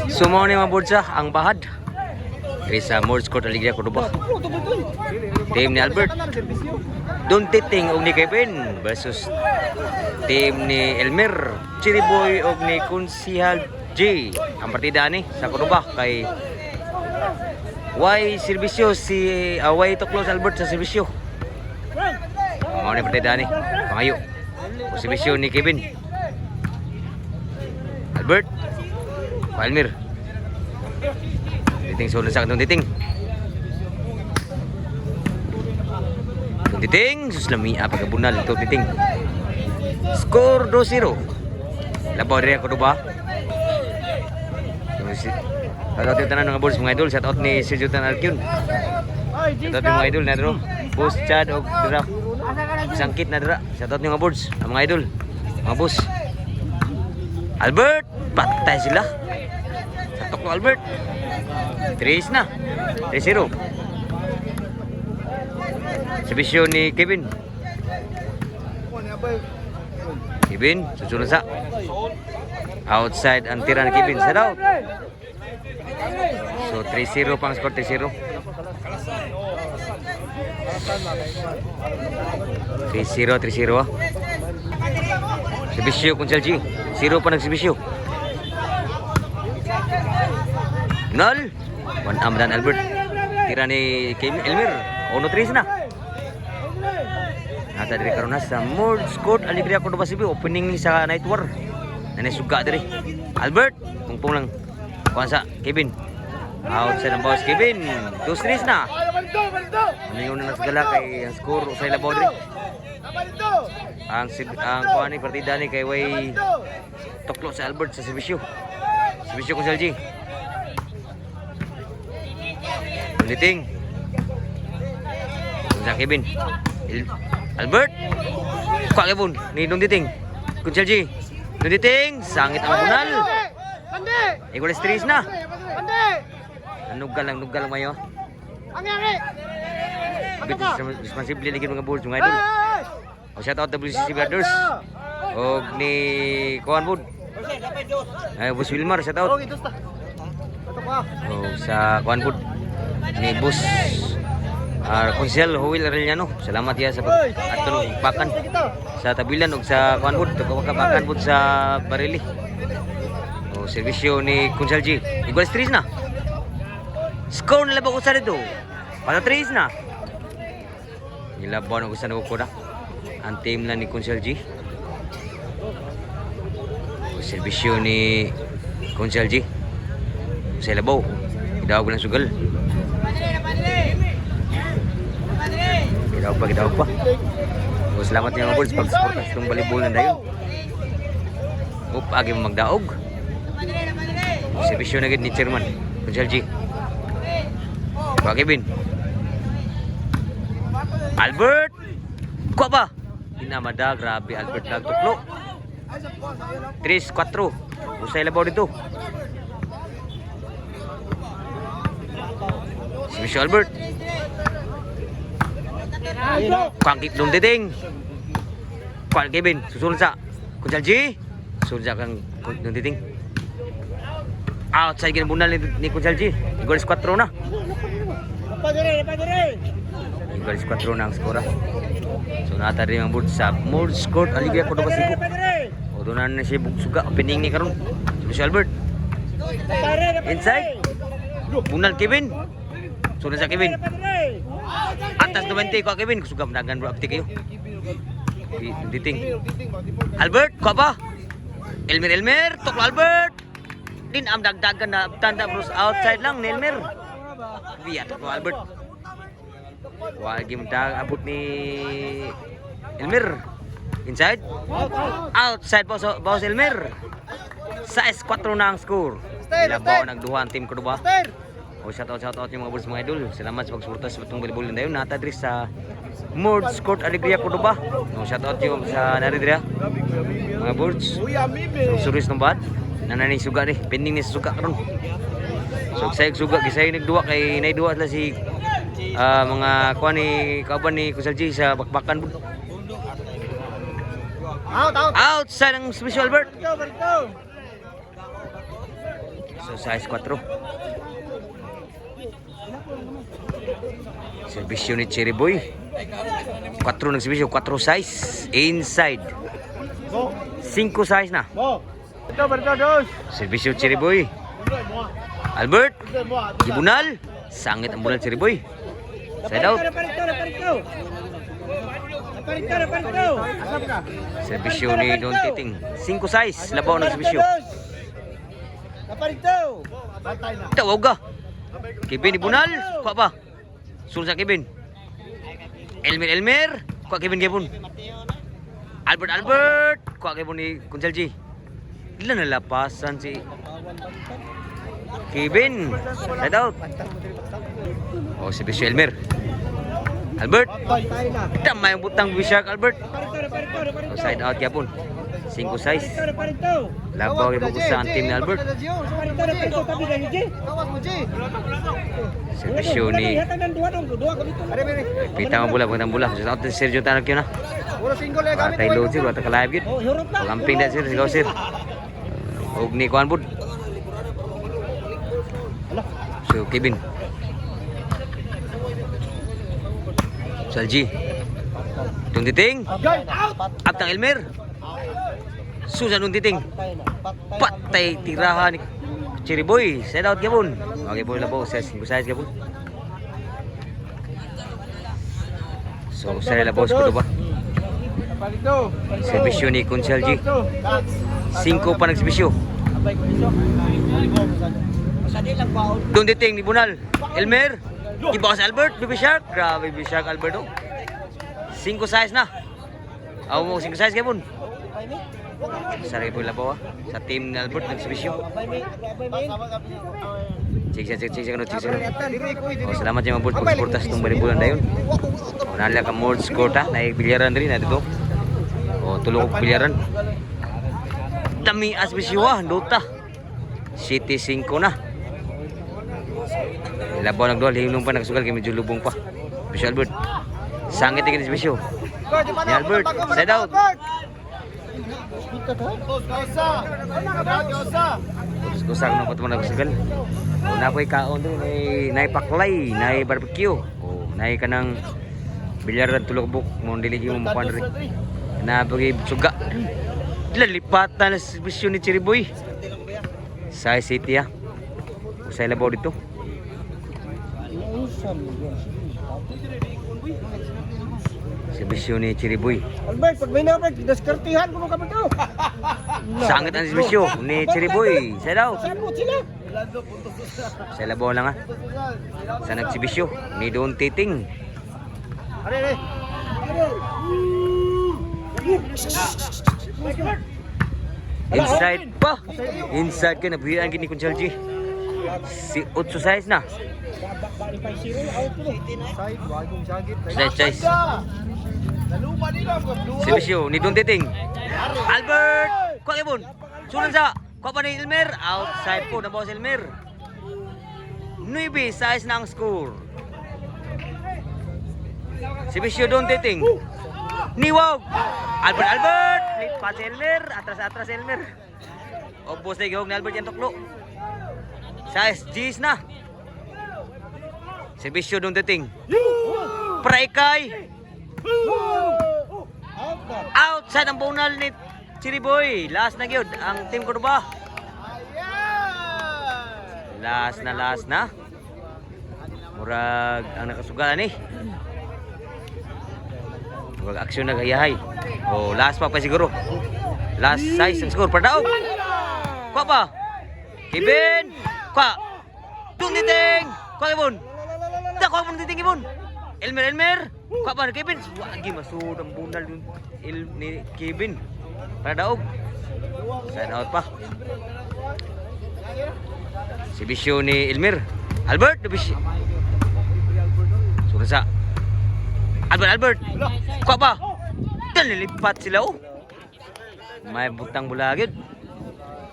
Sumo ni mga board ang bahad. Diri sa Morse Court Alegria Cordoba. Team ni Albert. Don Titing og ni Kevin versus team ni Elmer, Chiriboy og ni Kunsihal J. Ang partida ni sa Cordoba kay Y Servisyo si Y Toklos Albert sa Servisyo. Mao ni partida ni. Pangayo. O Servisyo ni Kevin. Albert. Palmer. Titing sulod sa kanong Titing. Titing, suslamia pagkabunal ito Titing. Score 2-0. Labaw rin ako ba? Shout out yung tanan ng boards mga idol. Shout out ni Sergio Tanalkyun. Shout out yung mga idol na dito. Boss Chad o dira. Sangkit na dira. Shout out yung mga boards. Ang mga idol. Mga boss. Albert. Patay sila. Satok ko Albert. 3 na. 3-0. Servisyo ni Kevin. Kevin, susunod sa outside ang tira ni Kevin sa out. So 3-0 pang score 3-0. 3-0 ah. Servisyo kung Chelsea. 0 pa nagservisyo. Nol. 1 am dan Albert. Tira ni Elmer. 1-3 na. Nasa diri karon sa Morse Court Alegria Cordoba City opening ni sa Night War. Nanay suga diri. Albert, pungpong lang. Kuan sa Kevin. Outside ng boss Kevin. 2-3 na. Ningon na nasgala kay ang score usay labaw diri. Ang kuan ni partida ni kay way Toklo sa Albert sa Servisyo. Servisyo ko Selji. Niting. Sa Kevin. Albert. Kuha kay Bun. Ni Dong Titing. Kunselji. Dong Titing. Sangit ang bunal. Igual stress na. Nugal lang mayo. Responsible lagi mga boards mga idol. O shout out WCC Brothers. O ni Kuan Bud. Ay Bus Wilmar shout out. O sa Kuan Bud. Ni Bus Konsel Huwil Arellano. Salamat ya sa pag-atulong bakan sa tabilan ug sa kuanbud bakan bud sa Barili. O servisyo ni Konsel G. Igual 3 na. Score na labaw ko sa dito. Para 3 na. Nilabaw na ko sa nuko na. Ang team lang ni Konsel G. O servisyo ni Konsel G. Sa labaw. Idawag lang sugal. Gidawag pa. O salamat niyo mga boards pag-support sa itong volleyball na dayon. Agi mo magdaog. Servisyo na gid ni Chairman Konsel G. Kuha Kevin. Albert. Kuha ba? Dinamada. Grabe Albert nagtuklo. 3-4. Usay labaw dito. Servisyo Albert. Kuang Dong Titing. Kuang Kevin. Susunod sa Konsel G. Susunod sa kang Dong Titing. Outside ginabunal ni Konsel G. Igual 4 na. Igual 4 na ang skora. So nata rin ang board sa Morse Court Alegria Cordoba City. O doon na siya bugsuga. Opening ni karon. Si Albert. Inside. Bunal Kevin. Susunod sa Kevin. Atas 20 ko Kevin, kusugam dagan bro apti kayo. Titing. Albert, ko ba? Elmer, Toklo Albert. Din am dagdagan na tanda bros outside lang ni Elmer. Biya Toklo Albert. Wagi mo abot ni Elmer. Inside. Outside boss Elmer. 6-4 na ang score. Labaw nagduha ang team Cordoba. O shout out yung mga boards mga idol. Salamat sa pagsuporta sa itong volleyball na yun. Nata diri sa Morse Court Alegria Cordoba. O shout out yung sa naridira mga boards. So suris ng bahat. Nanani suga ni. Pending ni sa suga karon. So sayag suga. Gisay nagduwa kay naidua sila si mga kuha ni kauban ni Konsel G sa bakbakan. Outside ng Special Albert. So size 4. Servisyo ni Cherry Boy. 4 ng servisyo, 4 size. Inside. 5 size na. Servisyo Cherry Boy. Albert. Gibunal. Sangit ang bunal Cherry Boy. Side out. Servisyo ni Don Titing. 5 size. Labaw ng servisyo. Tawag ka. Kevin Ibunal. Kuha pa. Sul sa Kevin. Elmer. Kuha Kevin Kevin. Albert. Kuha Kevin ni Kunsel G. Ilan nalapasan si Kevin. Side out. Oh, si Bisyo Elmer. Albert. Tama yung butang Bishark Albert. Oh, side out yapon. 5 size. Labaw yung sa team ni Albert. Servisyo ni Pita mo bola, pagkatang bola. Sa out si Sergio Tanag yun na. Watay load sir, watay ka-live yun. Pagamping na sir, sigaw sir. Huwag ni Kuan Bud. So Kevin. Salji. Itong titing. Aptang Elmer. Susan nung titing. Patay tirahan ni Cherry Boy. Side out gabon. Okay boy labo. Size gabon. So saya labo skudo ba. Servisyo ni Kunsel G. 5 pa nagservisyo. Doon titing ni Bunal. Elmer. Iba sa Albert. Baby Shark. Grabe Baby Shark Albert oh. 5 size na. Aw mo 5 size gabon. Saray po labaw sa team ni Albert nagservisyo. Check sa kanot. Oh, salamat yung mga board pagsuportas itong balibulan na yun. O nalala ka more score ta. Naibilyaran rin na dito. O tulong ko bilyaran. Dami asbisyo Dota. City 5 na. Labaw nagdual. Hinong pa nagsugal kaya medyo lubong pa. Bisyo Albert. Sangit yung asbisyo. Ni Albert. Side out. Gusa ko na po na gusagan. O na ko'y kaon doon. Nay paklay. Nay barbecue. O nay ka ng bilyaran tulog-buk. Mong diligi mo mukha na rin. Na bagay suga. Lalipatan na servisyo ni Cherry Boy. Sa City ha. Usay labaw dito. Servisyo ni Cherry Boy. Albert, pag may nabag, daskartihan ko ka ba ito? Sangit ang servisyo ni Cherry Boy. Side out. Saan mo sila? Sa labaw lang ha. Sa nagsibisyo ni Don Titing. Inside pa. Inside ka na. Buhian gini Kunsel G. Si 8 size na. Size. Servisyo ni Don Titing. Albert. Kuha kibon. Sunan sa. Kuha pa ni Elmer. Outside po. Nabawa si Elmer. 9 size na ang score. Servisyo Don Titing. Niwag. Albert. Lipat si Elmer. Atras Elmer. Obos na gihog ni Albert yan tuklo. Size G's na. Servisyo Don Titing. Praikay. Outside ang bunal ni Cherry Boy. Last na gyud ang team ko ba? Last na. Murag ang nakasugalan Murag aksyon na gayahay. Oh, last pa siguro. Last size ang score pa daw. Kuha pa. Kevin. Kuha. Don Titing. Kuha Kevin. Kuha Don Titing Kevin. Elmer. Kuha pa ni Kevin. Wagi masud ang bunal ni Kevin. Para daog. Side out pa. Servisyo ni Elmer. Albert. Sunan sa. Albert. Kuha pa. Nalilipat sila May butang bulagid.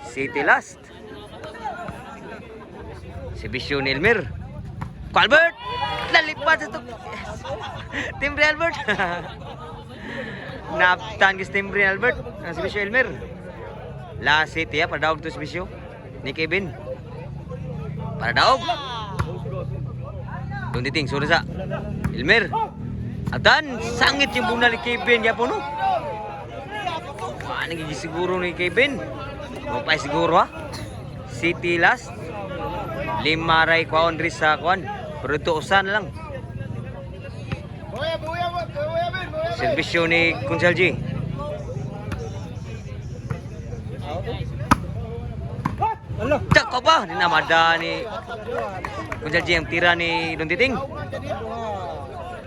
City last. Servisyo ni Elmer. Kuha Albert. Nalilipat ito. Timbre Albert. Naptan kis timbre Albert. Ang servisyo Elmer. Last City para daog to servisyo ni Kevin. Para daog. Doon diting, sura sa. Elmer. Atan, sangit yung bunal ni Kevin. Yapon, no? Nagigisiguro ni Kevin. Mapay siguro, ha? City last. 5 ray kwaon rin sa kwaon. Pero ito usan lang. Servisyo ni Kunsalji. Ala. Cak ko ba? Dinamada ni Kunsalji ang tira ni Don Titing.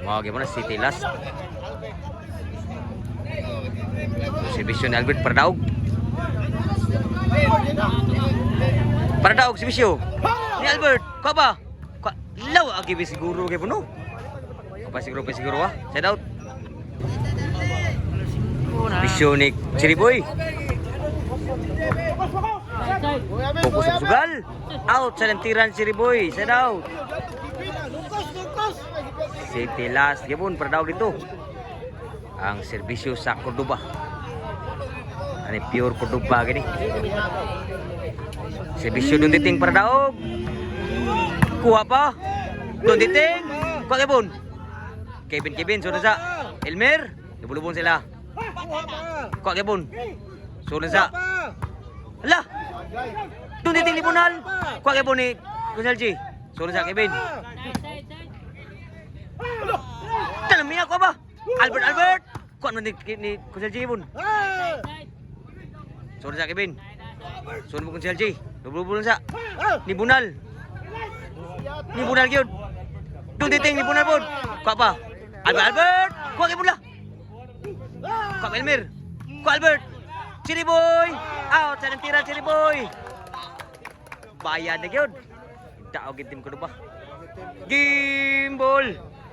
Mga gimana City last. Servisyo ni Albert Pardaog. Pardaog servisyo. Ni Albert, ko ba? Law agi siguro kay puno. Apa siguro ha? Set out. Servisyo ni Chiriboy. Fokus sa sugal. Out sa lantiran Chiriboy. Set out. City last gipon Pardaog dito. Ang serbisyo sa Cordoba. Ani pure Cordoba gini. Serbisyo Don Titing Pardaog. Kuha pa. Don Titing. Kuha kebon. Kevin sunod sa Elmer. Lubon sila. Kuha kebon. Sunod sa. Ala. Don Titing libunan. Kuha kebon ni Kunsalji. Sunod sa Kevin. Tanamiya ko ba? Albert! Kuan man ni Kunsalji bun. Sunod sa Kevin. Sunod mo Kunsalji. Lubulun sa. Ni Bunal gyud. Don Titing ni Bunal bun. Kuha pa. Albert! Kuha kay Bunla. Kuha kay Elmer. Kuha Albert. Chiriboy! Out sa tira Chiriboy. Bayad na gyud. Daog gid team ko ba? Game ball.